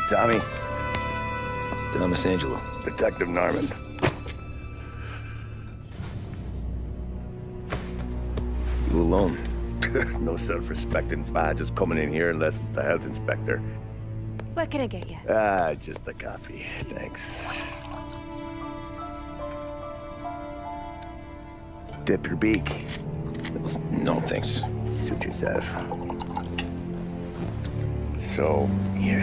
Tommy. Thomas Angelo. Detective Norman. You alone? No self-respecting badges coming in here unless it's the health inspector. What can I get you? Just a coffee, thanks. Dip your beak. No, thanks. Suit yourself. So, you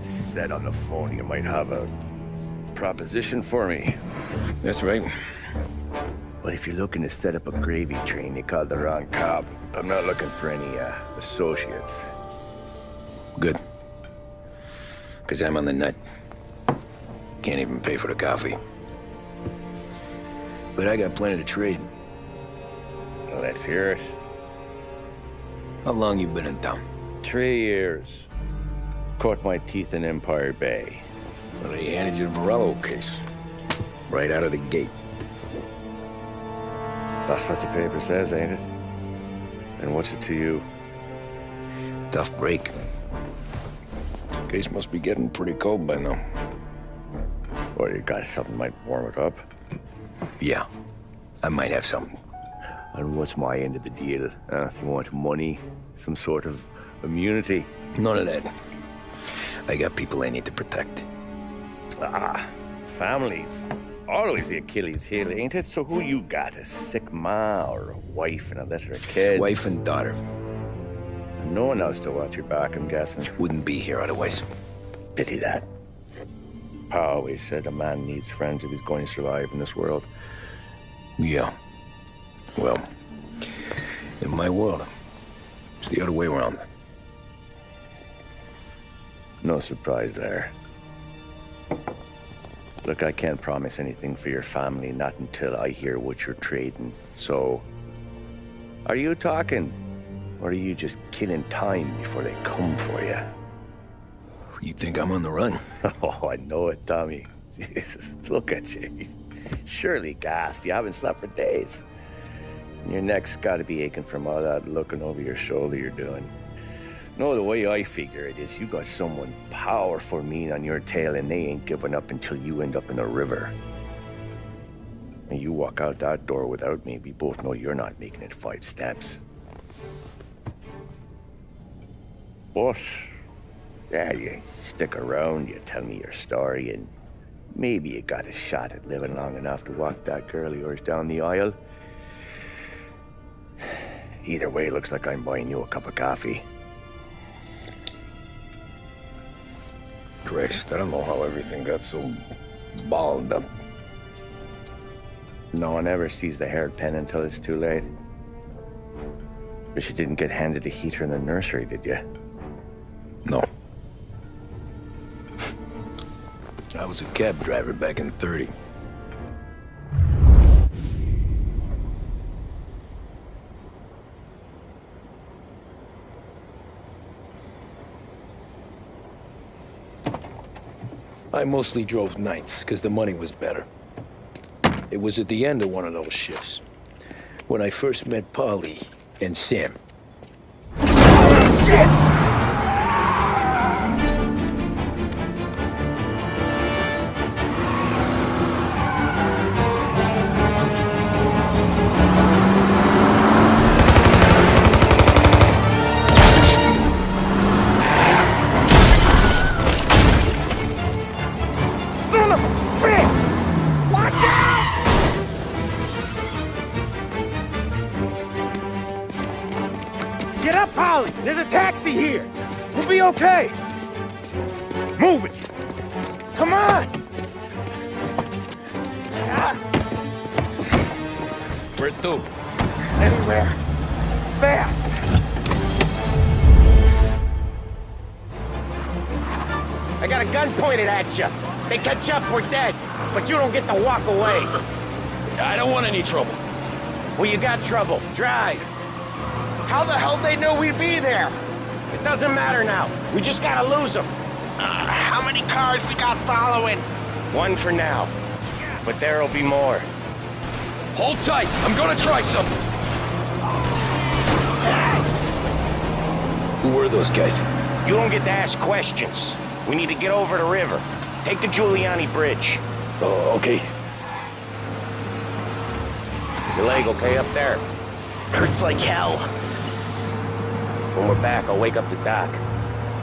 said on the phone you might have a proposition for me. That's right. Well, if you're looking to set up a gravy train, you called the wrong cop. I'm not looking for any, associates. Good. Because I'm on the nut. Can't even pay for the coffee. But I got plenty to trade. Well, let's hear it. How long you been in town? 3 years. Caught my teeth in Empire Bay. Well, they handed you the Morello case. Right out of the gate. That's what the paper says, ain't it? And what's it to you? Tough break. Case must be getting pretty cold by now. Or you got something might warm it up? Yeah, I might have something. And what's my end of the deal? You want money? Some sort of immunity? None of that. I got people I need to protect. Families. Always the Achilles heel, ain't it? So who you got? A sick ma or a wife and a litter of kids? Wife and daughter. And no one else to watch your back, I'm guessing. Wouldn't be here otherwise. Pity that. Pa always said a man needs friends if he's going to survive in this world. Yeah. Well, in my world, it's the other way around. No surprise there. Look, I can't promise anything for your family, not until I hear what you're trading. So, are you talking? Or are you just killing time before they come for you? You think I'm on the run? Oh, I know it, Tommy. Jesus, look at you. Surely gassed. You haven't slept for days. And your neck's got to be aching from all that looking over your shoulder you're doing. No, the way I figure it is you got someone powerful mean on your tail and they ain't giving up until you end up in the river. And you walk out that door without me, we both know you're not making it 5 steps. But, yeah, you stick around, you tell me your story, and maybe you got a shot at living long enough to walk that girl of yours down the aisle. Either way, looks like I'm buying you a cup of coffee. Christ, I don't know how everything got so balled up. No one ever sees the haired pen until it's too late. But you didn't get handed a heater in the nursery, did you? No. I was a cab driver back in '30. I mostly drove nights, because the money was better. It was at the end of one of those shifts, when I first met Polly and Sam. Shit! Son of a bitch! Watch out! Get up, Polly! There's a taxi here! We'll be okay! Move it! Come on! Where to? Anywhere! Fast! I got a gun pointed at you. They catch up, we're dead. But you don't get to walk away. I don't want any trouble. Well, you got trouble. Drive. How the hell they know we'd be there? It doesn't matter now. We just gotta lose them. How many cars we got following? One for now. But there'll be more. Hold tight. I'm gonna try something. Who were those guys? You don't get to ask questions. We need to get over the river. Take the Giuliani Bridge. Oh, okay. Your leg okay up there? Hurts like hell. When we're back, I'll wake up the doc.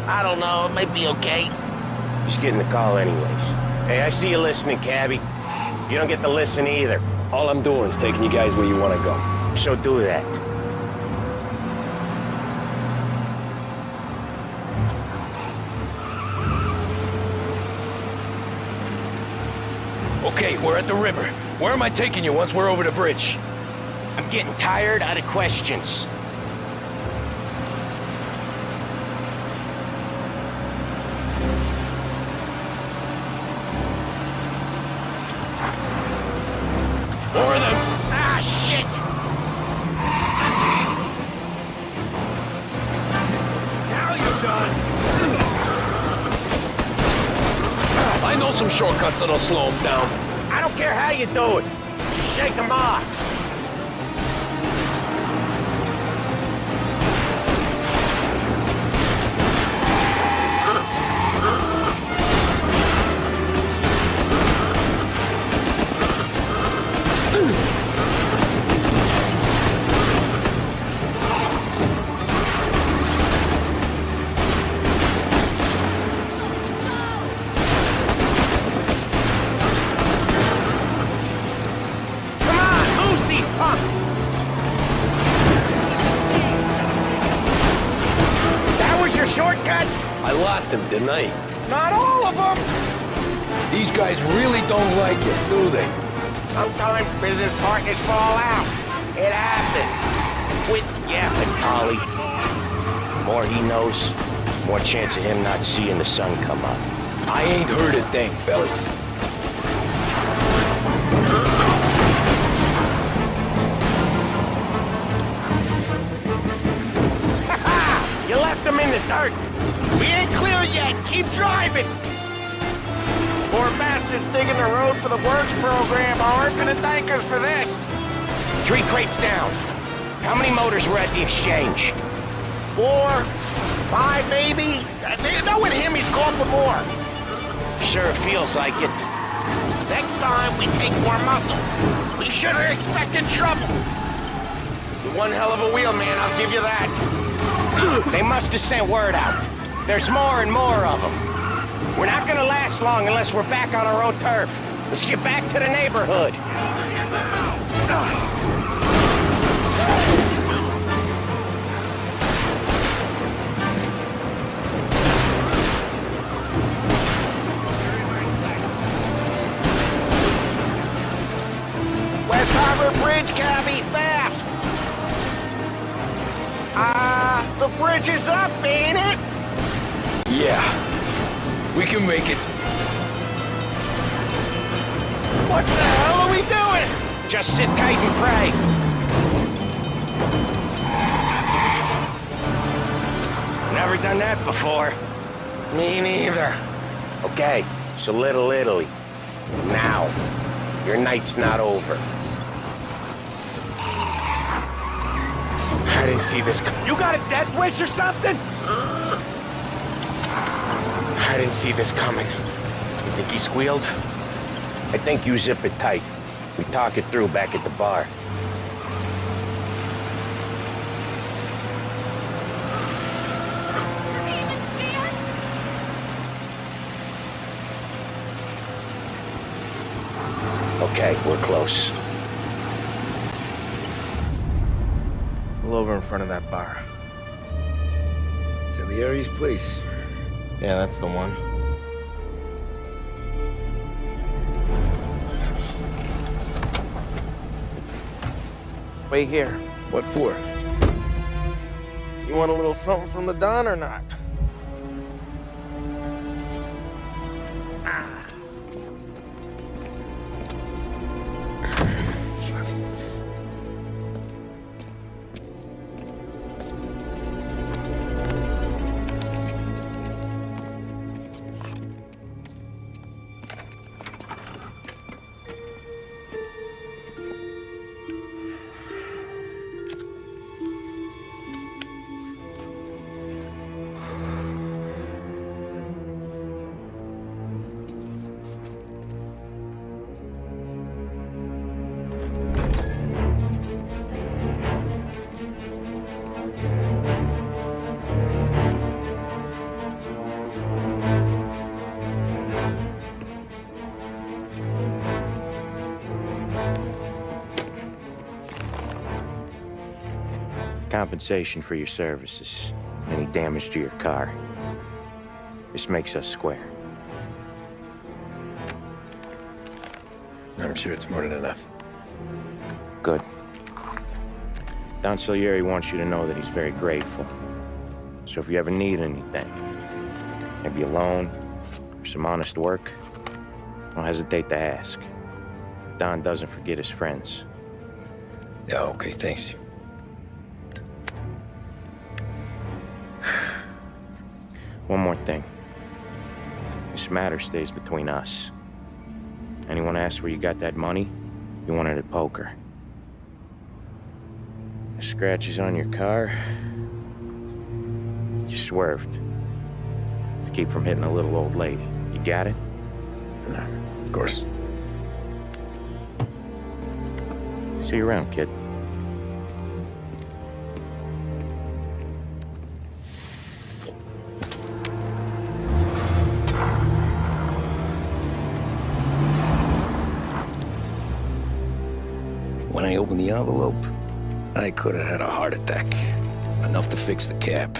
I don't know, it might be okay. Just getting the call anyways. Hey, I see you listening, cabbie. You don't get to listen either. All I'm doing is taking you guys where you want to go. So do that. Okay, we're at the river. Where am I taking you once we're over the bridge? I'm getting tired out of questions. More of them. Ah, shit! Now you're done. I know some shortcuts that'll slow them down. I don't care how you do it. Just shake them off. Shortcut? I lost him, didn't I? Not all of them! These guys really don't like it, do they? Sometimes business partners fall out. It happens. Quit yapping, Polly. The more he knows, more chance of him not seeing the sun come up. I ain't heard a thing, fellas. You left him in the dirt. We ain't clear yet. Keep driving. Poor bastards digging the road for the works program aren't gonna thank us for this. 3 crates down. How many motors were at the exchange? 4, 5 maybe. Knowing him, he's called for more. Sure feels like it. Next time, we take more muscle. We should have expected trouble. You're one hell of a wheelman, I'll give you that. They must have sent word out. There's more and more of them. We're not gonna last long unless we're back on our own turf. Let's get back to the neighborhood. West Harbor Bridge, cabby, fast. The bridge is up, ain't it? Yeah. We can make it. What the hell are we doing? Just sit tight and pray. Never done that before. Me neither. Okay, so Little Italy. Now, your night's not over. I didn't see this coming. You got a death wish or something? I didn't see this coming. You think he squealed? I think you zip it tight. We talk it through back at the bar. Okay, we're close. Pull over in front of that bar. Salieri's place. Yeah, that's the one. Wait here. What for? You want a little something from the Don or not? compensation for your services, any damage to your car. This makes us square. I'm sure it's more than enough. Good. Don Salieri wants you to know that he's very grateful. So if you ever need anything, maybe a loan or some honest work, don't hesitate to ask. Don doesn't forget his friends. Yeah, okay, thanks. One more thing. This matter stays between us. Anyone asks where you got that money, you won it at poker. The scratches on your car, you swerved to keep from hitting a little old lady. You got it? Of course. See you around, kid. When I opened the envelope, I could have had a heart attack. Enough to fix the cap.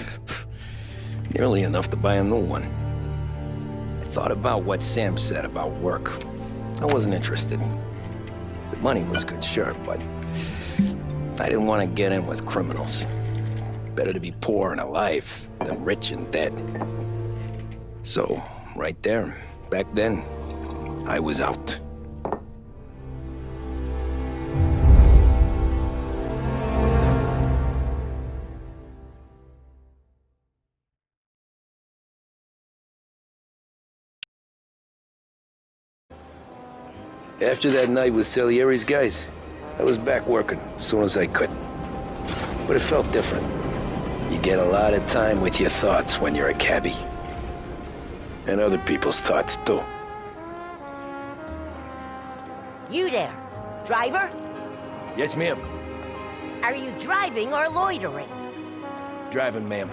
Nearly enough to buy a new one. I thought about what Sam said about work. I wasn't interested. The money was good, sure, but I didn't want to get in with criminals. Better to be poor and alive than rich and dead. So, right there, back then, I was out. After that night with Salieri's guys, I was back working as soon as I could. But it felt different. You get a lot of time with your thoughts when you're a cabbie. And other people's thoughts, too. You there, driver? Yes, ma'am. Are you driving or loitering? Driving, ma'am.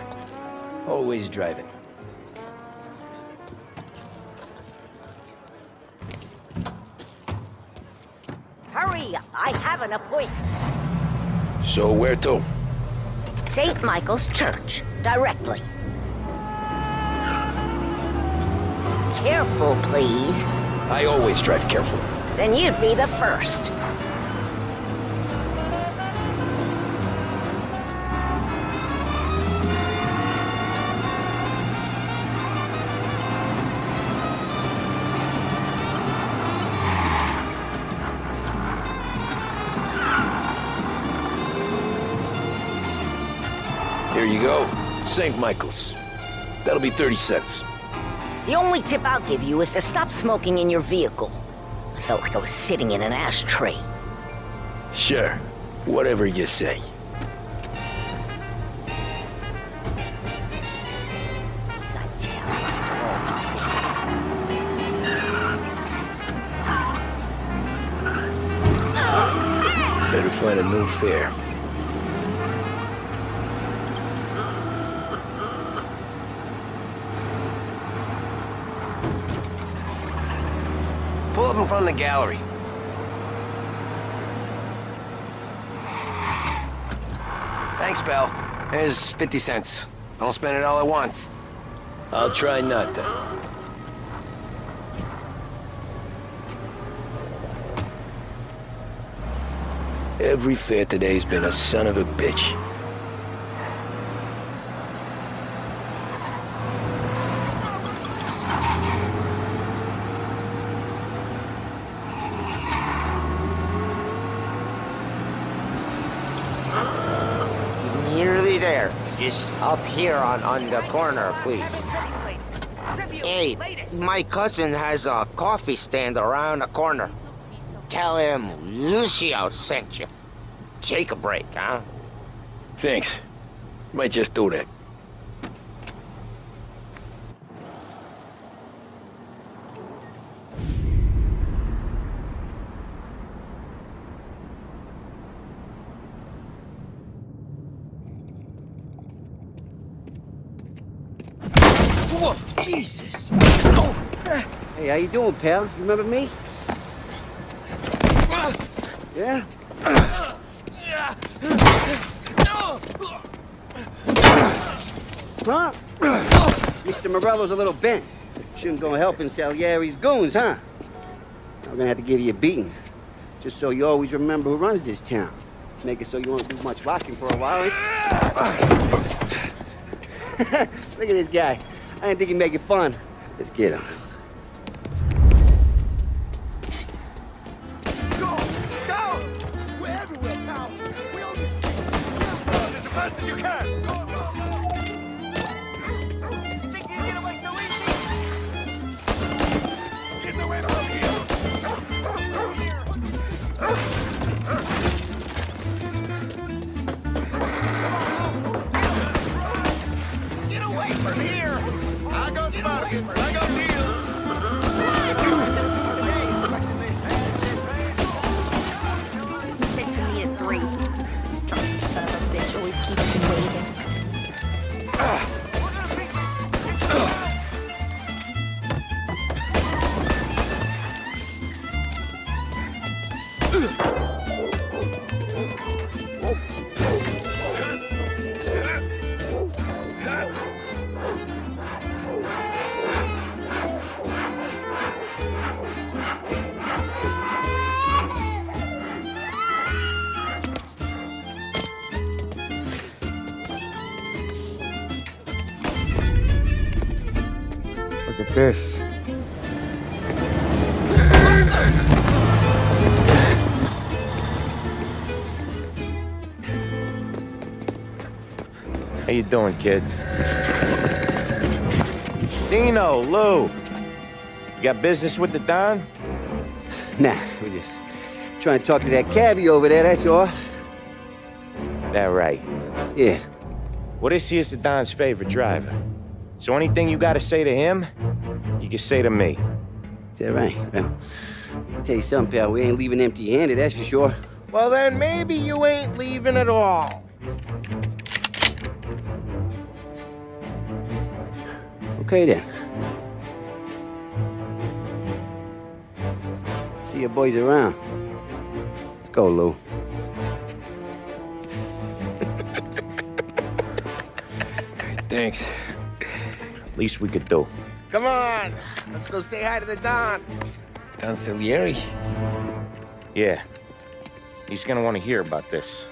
Always driving. Hurry, I have an appointment. So where to? St. Michael's Church, directly. Careful, please. I always drive careful. Then you'd be the first. Here you go. St. Michael's. That'll be 30 cents. The only tip I'll give you is to stop smoking in your vehicle. I felt like I was sitting in an ashtray. Sure. Whatever you say. As I tell you, it's all safe. Better find a new fare. Pull up in front of the gallery. Thanks, pal. Here's 50 cents. Don't spend it all at once. I'll try not to. Every fare today's been a son of a bitch. Nearly there. Just up here on the corner, please. Hey, my cousin has a coffee stand around the corner. Tell him Lucio sent you. Take a break, huh? Thanks. Might just do that. Whoa, Jesus! Hey, how you doing, pal? You remember me? Yeah? Huh? Mr. Morello's a little bent. Shouldn't go helping Salieri's goons, huh? I'm gonna have to give you a beating. Just so you always remember who runs this town. Make it so you won't do much rocking for a while. Look at this guy. I didn't think he'd make it fun. Let's get him. Go! Go! We're everywhere, pal. We only... as fast as you can! Go, go, go! You think you can get away so easy? Get away from here! Get away from here! I got bargains. I got deals. He said to me at 3. Son of a bitch, always keeping me waiting. Look at this. How you doing, kid? Dino, Lou. You got business with the Don? Nah, we're just trying to talk to that cabbie over there, that's all. That right. Yeah. Well, this here's the Don's favorite driver. So anything you gotta say to him, you can say to me. Is that right? Well, I'll tell you something, pal. We ain't leaving empty-handed, that's for sure. Well, then maybe you ain't leaving at all. Okay, then. See your boys around. Let's go, Lou. Thanks. Least we could do. Come on, let's go say hi to the Don. Don Salieri? Yeah. He's gonna want to hear about this.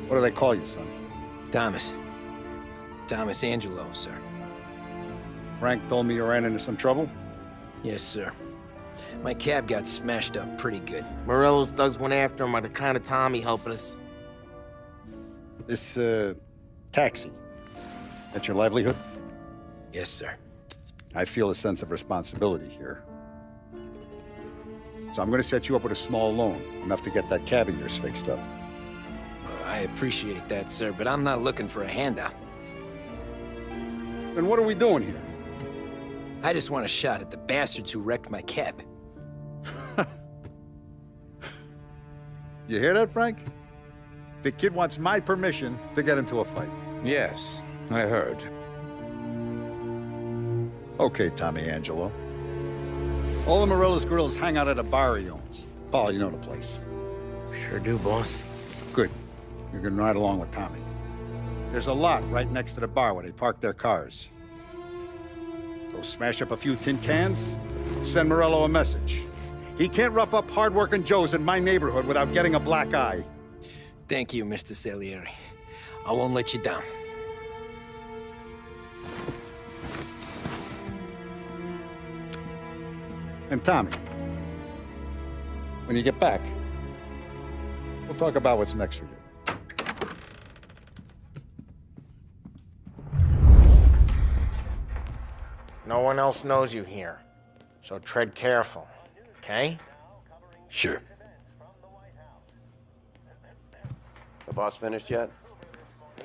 What do they call you, son? Thomas. Thomas Angelo, sir. Frank told me you ran into some trouble? Yes, sir. My cab got smashed up pretty good. Morello's thugs went after him on account of Tommy helping us. This, taxi. That's your livelihood? Yes, sir. I feel a sense of responsibility here. So I'm gonna set you up with a small loan, enough to get that cab of yours fixed up. I appreciate that, sir, but I'm not looking for a handout. Then what are we doing here? I just want a shot at the bastards who wrecked my cab. You hear that, Frank? The kid wants my permission to get into a fight. Yes, I heard. Okay, Tommy Angelo. All the Morello's girls hang out at a bar he owns. Paul, you know the place. Sure do, boss. Good. You're gonna ride along with Tommy. There's a lot right next to the bar where they park their cars. Go smash up a few tin cans, send Morello a message. He can't rough up hard-working Joes in my neighborhood without getting a black eye. Thank you, Mr. Salieri. I won't let you down. And Tommy, when you get back, we'll talk about what's next for you. No one else knows you here. So tread careful, okay? Sure. The boss finished yet?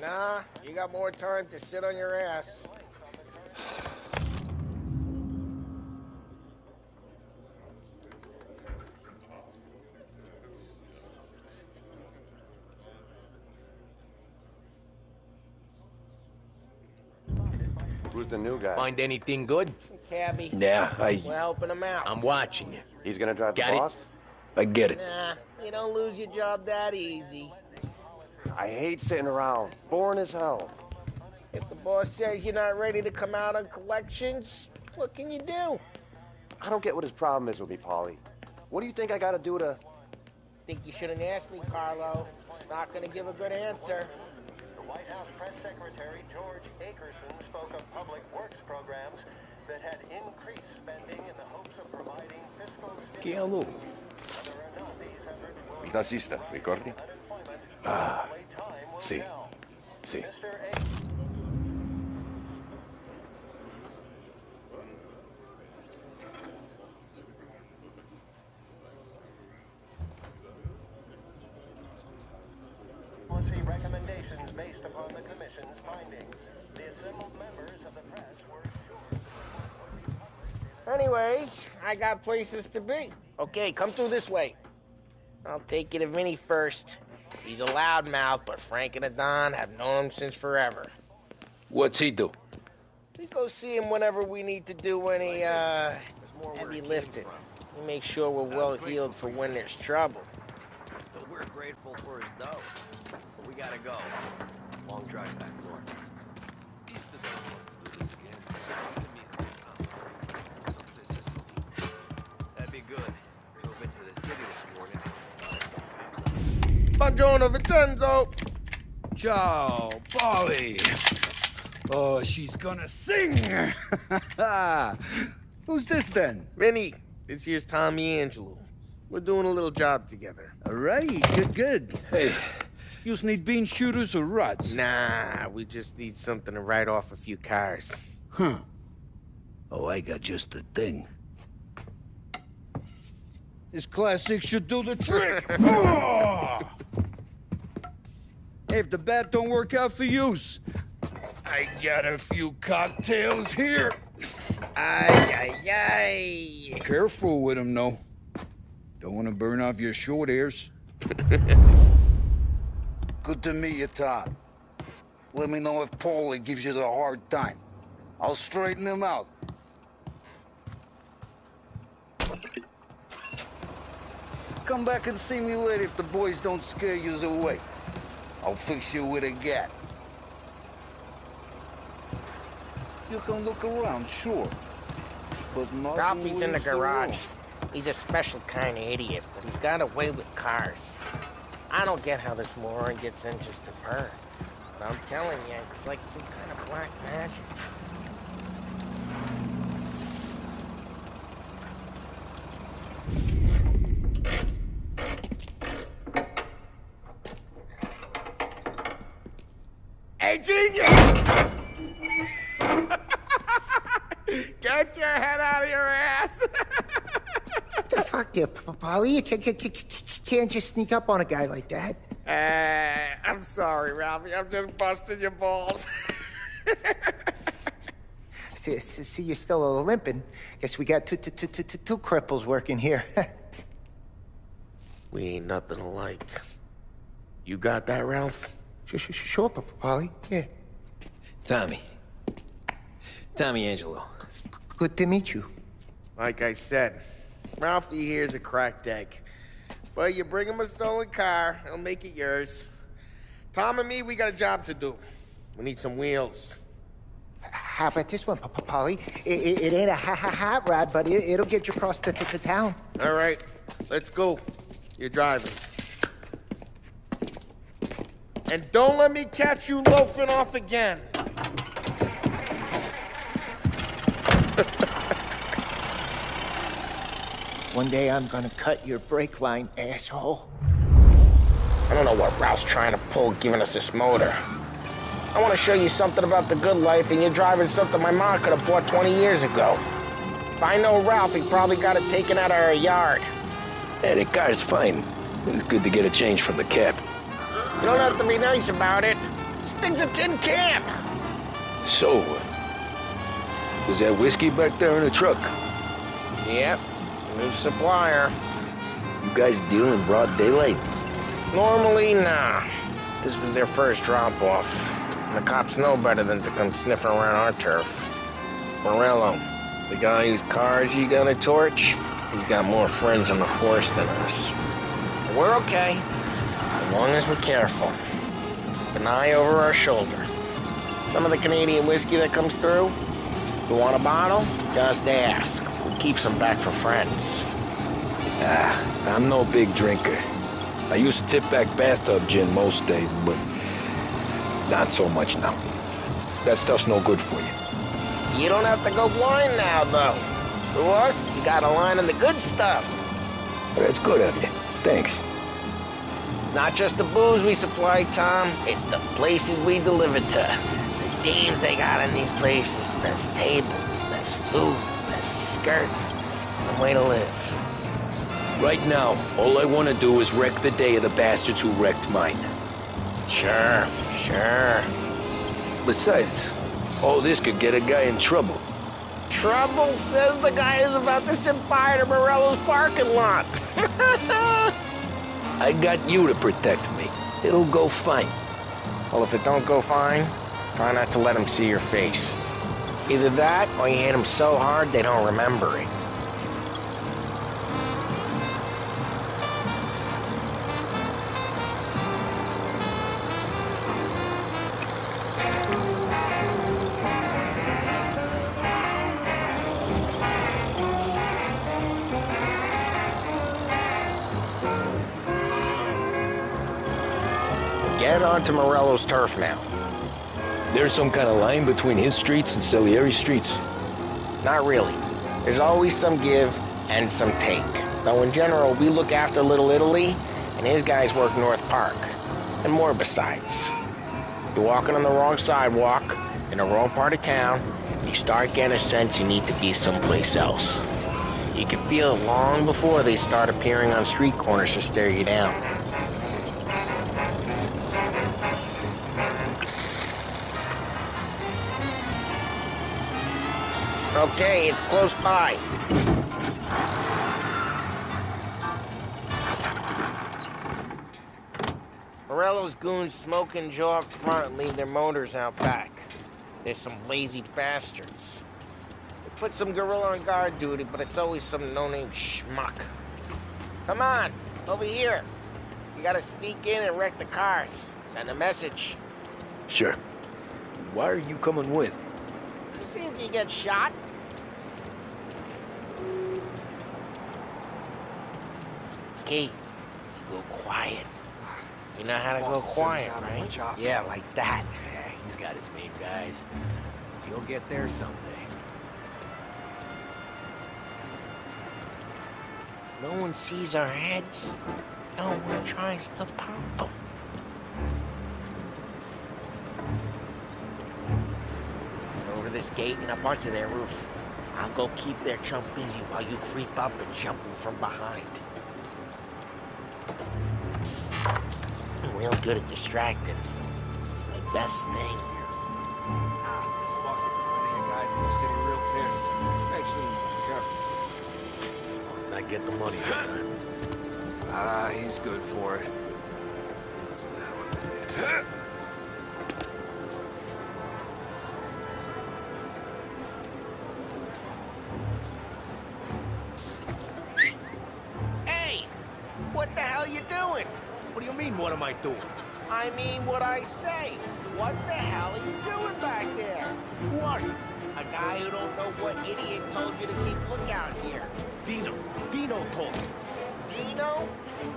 Nah, you got more time to sit on your ass. Who's the new guy? Find anything good? Cabby. Yeah, We're helping him out. I'm watching you. He's gonna drive Got the it. boss? I get it. Nah, you don't lose your job that easy. I hate sitting around. Boring as hell. If the boss says you're not ready to come out on collections, what can you do? I don't get what his problem is with me, Paulie. What do you think I gotta do to... Think you shouldn't ask me, Carlo. Not gonna give a good answer. The White House Press Secretary George Akerson spoke of public works programs that had increased spending in the hopes of providing fiscal stimulus. Whether or not these efforts will Il tassista, ricordi? Ah, Sì. Sì. Mr. Policy recommendations based upon the Commission's findings. The assembled members of the press were assured. Anyways, I got places to be. Okay, come through this way. I'll take you to Vinny first. He's a loudmouth, but Frank and the Don have known him since forever. What's he do? We go see him whenever we need to do any, heavy lifting. We make sure we're well healed for when there's trouble. So we're grateful for his dough. But we gotta go. Long drive back north. That'd be good. Drove into the city this morning. Buongiorno, Vincenzo! Ciao, Polly. Oh, she's gonna sing. Who's this then? Vinny, this here's Tommy Angelo. We're doing a little job together. All right, good. Hey, you need bean shooters or rods? Nah, we just need something to write off a few cars. Huh. Oh, I got just the thing. This classic should do the trick. Oh! If the bat don't work out for use, I got a few cocktails here. Ay. Careful with them, though. Don't want to burn off your short hairs. Good to meet you, Todd. Let me know if Paulie gives you the hard time. I'll straighten him out. Come back and see me later if the boys don't scare you away. I'll fix you with a gat. You can look around, sure. But not Ralphie's in the always garage. alone. He's a special kind of idiot, but he's got a way with cars. I don't get how this moron gets interested in her. But I'm telling you, it's like some kind of black magic. Hey, genius! Get your head out of your ass! What the fuck there, Polly? You can't just sneak up on a guy like that. I'm sorry, Ralphie. I'm just busting your balls. See, you're still limping. Guess we got two cripples working here. We ain't nothing alike. You got that, Ralph? Sure, Polly. Yeah. Tommy Angelo. Good to meet you. Like I said, Ralphie here's a cracked egg. But you bring him a stolen car, he'll make it yours. Tom and me, we got a job to do. We need some wheels. How about this one, Polly? It ain't a hot rod, but it'll get you across to town. All right, let's go. You're driving. And don't let me catch you loafing off again. One day I'm gonna cut your brake line, asshole. I don't know what Ralph's trying to pull giving us this motor. I want to show you something about the good life, and you're driving something my mom could have bought 20 years ago. If I know Ralph, he probably got it taken out of our yard. Yeah, the car's fine. It's good to get a change from the cab. You don't have to be nice about it. This thing's a tin can. So, was that whiskey back there in the truck? Yep, new supplier. You guys deal in broad daylight? Normally, nah. This was their first drop-off. And the cops know better than to come sniffing around our turf. Morello, the guy whose cars you gonna torch, he's got more friends on the force than us. But we're okay, as long as we're careful. Keep an eye over our shoulder. Some of the Canadian whiskey that comes through, you want a bottle? Just ask. We'll keep some back for friends. I'm no big drinker. I used to tip back bathtub gin most days, but not so much now. That stuff's no good for you. You don't have to go blind now, though. To us, you got a line on the good stuff. That's good of you. Thanks. Not just the booze we supply, Tom. It's the places we deliver to. The dames they got in these places. There's tables, there's food, there's skirt. Some way to live. Right now, all I want to do is wreck the day of the bastards who wrecked mine. Sure. Besides, all this could get a guy in trouble. Trouble, says the guy who's about to set fire to Morello's parking lot. I got you to protect me. It'll go fine. Well, if it don't go fine, try not to let them see your face. Either that, or you hit them so hard they don't remember it. Get onto Morello's turf now. There's some kind of line between his streets and Salieri's streets? Not really. There's always some give and some take. Though in general, we look after Little Italy, and his guys work North Park. And more besides. You're walking on the wrong sidewalk, in the wrong part of town, and you start getting a sense you need to be someplace else. You can feel it long before they start appearing on street corners to stare you down. Okay, it's close by. Morello's goons smoke and jaw up front and leave their motors out back. They're some lazy bastards. They put some gorilla on guard duty, but it's always some no-name schmuck. Come on, over here. You gotta sneak in and wreck the cars. Send a message. Sure. Why are you coming with? To see if you get shot. Okay, you go quiet. You know how to go quiet, right? Yeah, like that. Yeah, he's got his main guys. You'll get there someday. No one sees our heads. No one tries to pop them. Get over this gate and up onto their roof. I'll go keep their chump busy while you creep up and jump them from behind. I'm real good at distracting. It's my best thing. Boss gets plenty of guys in the city real pissed. Actually, careful. As long as I get the money this time. He's good for it. Hey! What the hell you doing? What do you mean, what am I doing? I mean what I say. What the hell are you doing back there? Who are you? A guy who don't know what idiot told you to keep lookout here. Dino told me. Dino?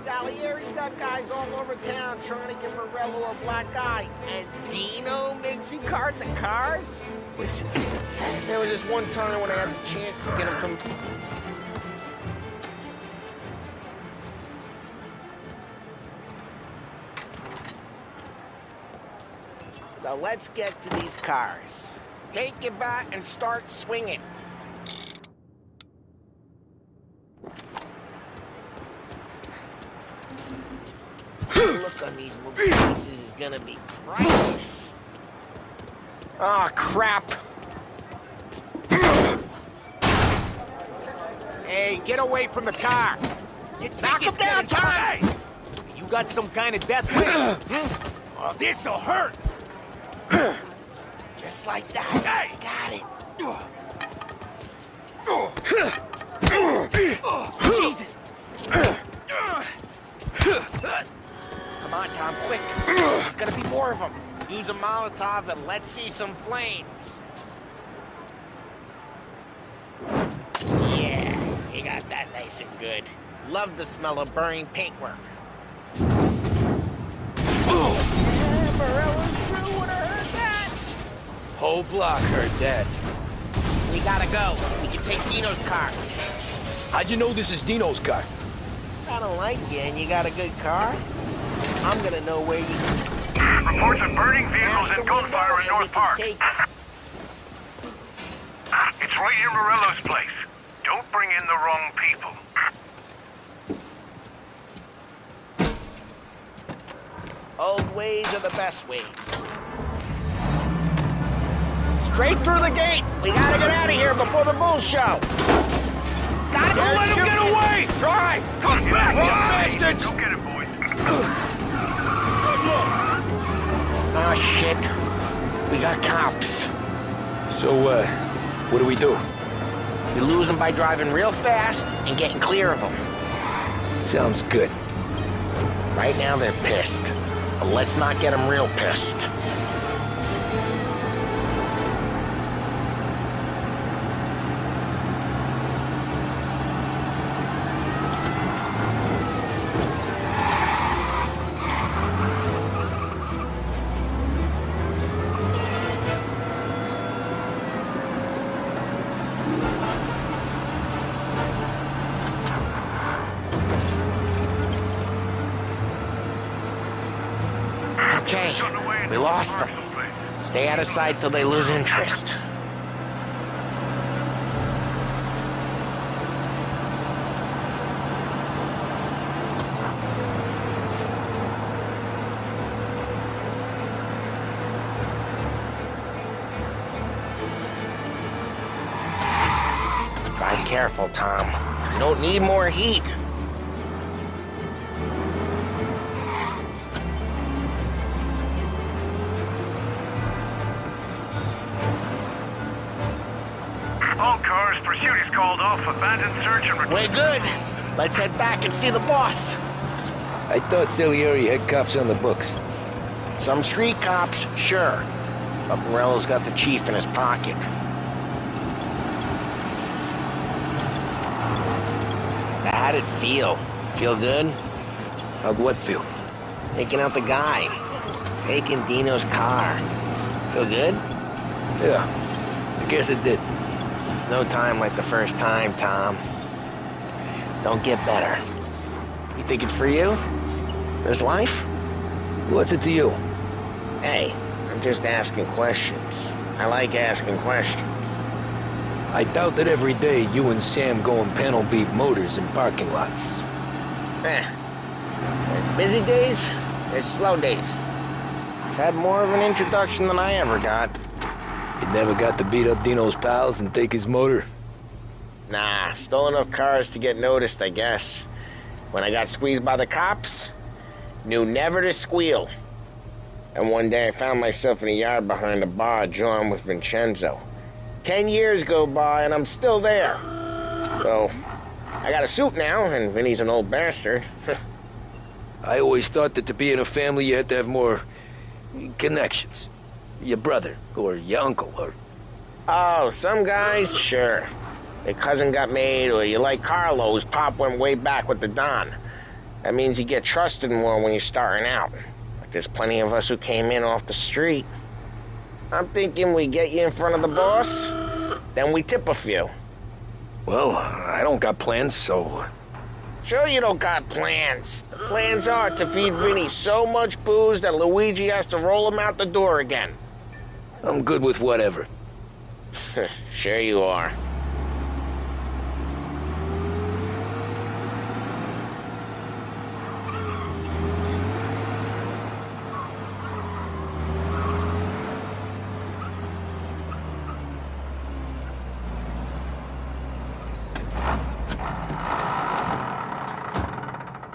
Salieri's got guys all over town trying to give Morello a black eye. And Dino makes him cart the cars? Listen. There was this one time when I had the chance to get him from... Now let's get to these cars. Take your bat and start swinging. The look on these little faces is gonna be priceless. Oh, crap. Hey, get away from the car. Knock him down, Tom! You got some kind of death wish? Oh, this'll hurt. Just like that. Hey, got it. Jesus. Come on, Tom, quick. There's gonna be more of them. Use a Molotov and let's see some flames. Yeah, you got that nice and good. Love the smell of burning paintwork. Morello's crew would have heard that. Whole block heard that. We gotta go. We can take Dino's car. How'd you know this is Dino's car? I don't like you and you got a good car. I'm gonna know where you... Reports of burning vehicles and gunfire in North Park. It's right near Morello's place. Don't bring in the wrong people. Old ways are the best ways. Straight through the gate. We gotta get out of here before the bull show. Gotta Don't let him get away! Drive! Come back, Drive! you bastards! Go get it, boys. Oh, shit. We got cops. So, what do we do? You lose them by driving real fast and getting clear of them. Sounds good. Right now, they're pissed. But let's not get them real pissed. Okay, we lost them. Stay out of sight till they lose interest. Drive careful, Tom. You don't need more heat. All cars, pursuit is called off. Abandoned search and... We're good. Let's head back and see the boss. I thought Salieri had cops on the books. Some street cops, sure. But Morello's got the chief in his pocket. How'd it feel? Feel good? How'd what feel? Taking out the guy. Taking Dino's car. Feel good? Yeah, I guess it did. There's no time like the first time, Tom. Don't get better. You think it's for you? This life? What's it to you? Hey, I'm just asking questions. I like asking questions. I doubt that every day you and Sam go and panel beat motors in parking lots. There's busy days, there's slow days. I've had more of an introduction than I ever got. You never got to beat up Dino's pals and take his motor? Nah, stole enough cars to get noticed, I guess. When I got squeezed by the cops, knew never to squeal. And one day I found myself in a yard behind a bar drawing with Vincenzo. 10 years go by and I'm still there. So, I got a suit now, and Vinny's an old bastard. I always thought that to be in a family you had to have more connections. Your brother, or your uncle, or... Oh, some guys, sure. Their cousin got made, or you like Carlos, Pop went way back with the Don. That means you get trusted more when you're starting out. But there's plenty of us who came in off the street. I'm thinking we get you in front of the boss, then we tip a few. Well, I don't got plans, so... Sure you don't got plans. The plans are to feed Vinny so much booze that Luigi has to roll him out the door again. I'm good with whatever. Sure you are.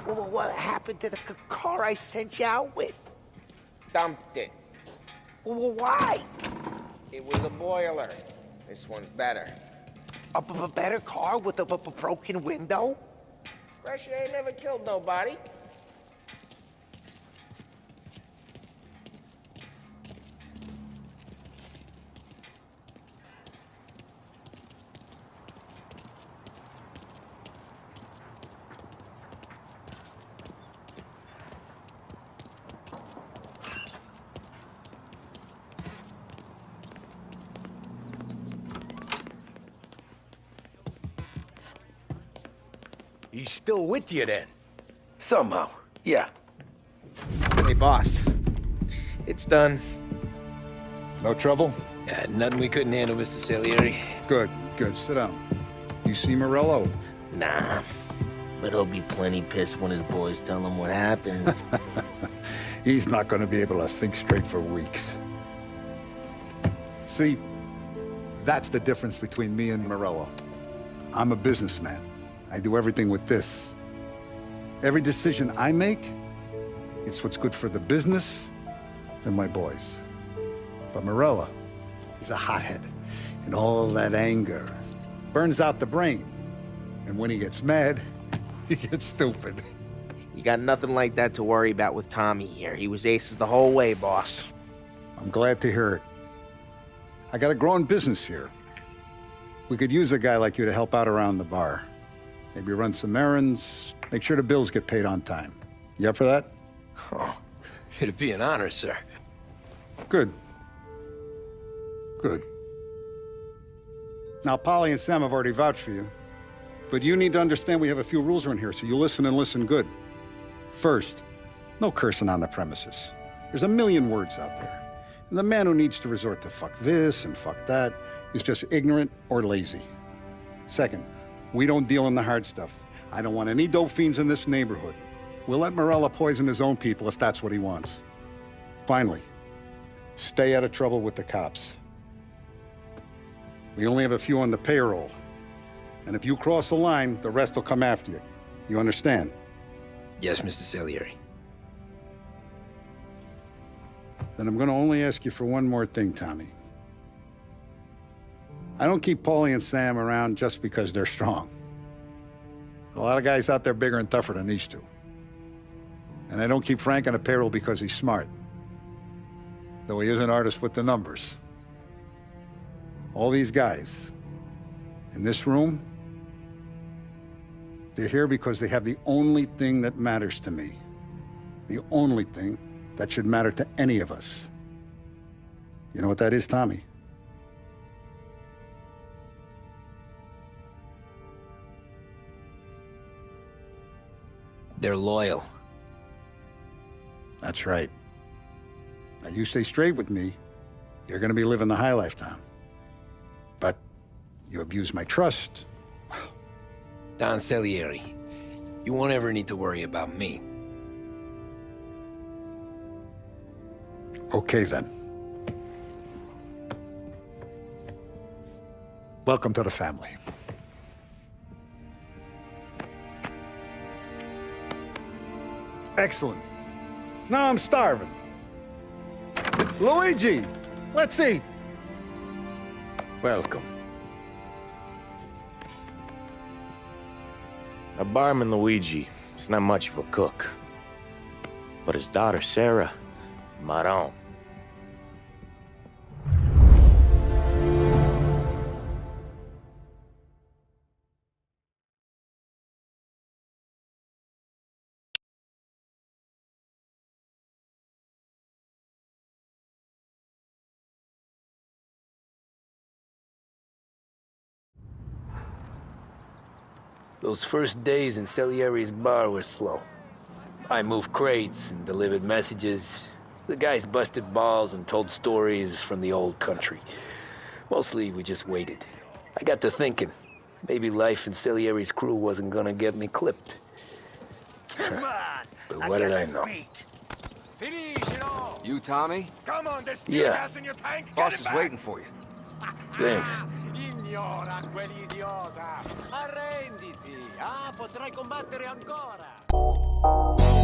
Well, what happened to the car I sent you out with? Dumped it. Well, why? It was a boiler. This one's better. A better car with a broken window? Fresh air never killed nobody. He's still with you then? Somehow, yeah. Hey, boss. It's done. No trouble? Yeah, nothing we couldn't handle, Mr. Salieri. Good, good. Sit down. You see Morello? Nah. But he'll be plenty pissed when his boys tell him what happened. He's not going to be able to think straight for weeks. See, that's the difference between me and Morello. I'm a businessman. I do everything with this. Every decision I make, it's what's good for the business and my boys. But Morello, he's a hothead. And all that anger burns out the brain. And when he gets mad, he gets stupid. You got nothing like that to worry about with Tommy here. He was aces the whole way, boss. I'm glad to hear it. I got a growing business here. We could use a guy like you to help out around the bar. Maybe run some errands, make sure the bills get paid on time. You up for that? Oh, it'd be an honor, sir. Good. Good. Now, Polly and Sam have already vouched for you. But you need to understand we have a few rules around here, so you listen and listen good. First, no cursing on the premises. There's a million words out there. And the man who needs to resort to fuck this and fuck that is just ignorant or lazy. Second, we don't deal in the hard stuff. I don't want any dope fiends in this neighborhood. We'll let Morello poison his own people if that's what he wants. Finally, stay out of trouble with the cops. We only have a few on the payroll. And if you cross the line, the rest will come after you. You understand? Yes, Mr. Salieri. Then I'm gonna only ask you for one more thing, Tommy. I don't keep Paulie and Sam around just because they're strong. A lot of guys out there bigger and tougher than these two. And I don't keep Frank on a payroll because he's smart. Though he is an artist with the numbers. All these guys in this room, they're here because they have the only thing that matters to me. The only thing that should matter to any of us. You know what that is, Tommy? They're loyal. That's right. Now, you stay straight with me, you're gonna be living the high life, Tom. But you abuse my trust. Don Salieri, you won't ever need to worry about me. Okay, then. Welcome to the family. Excellent. Now I'm starving. Luigi, let's eat. Welcome. Our barman Luigi is not much of a cook. But his daughter Sarah, Maron. Those first days in Salieri's bar were slow. I moved crates and delivered messages. The guys busted balls and told stories from the old country. Mostly, we just waited. I got to thinking, maybe life in Salieri's crew wasn't gonna get me clipped. Come on! But what did I know? Finish it all! You, Tommy? Come on, there's Yeah. gas in your tank! Boss is waiting for you. Thanks. Ignora quell'idiota! Arrenditi! Ah, potrai combattere ancora!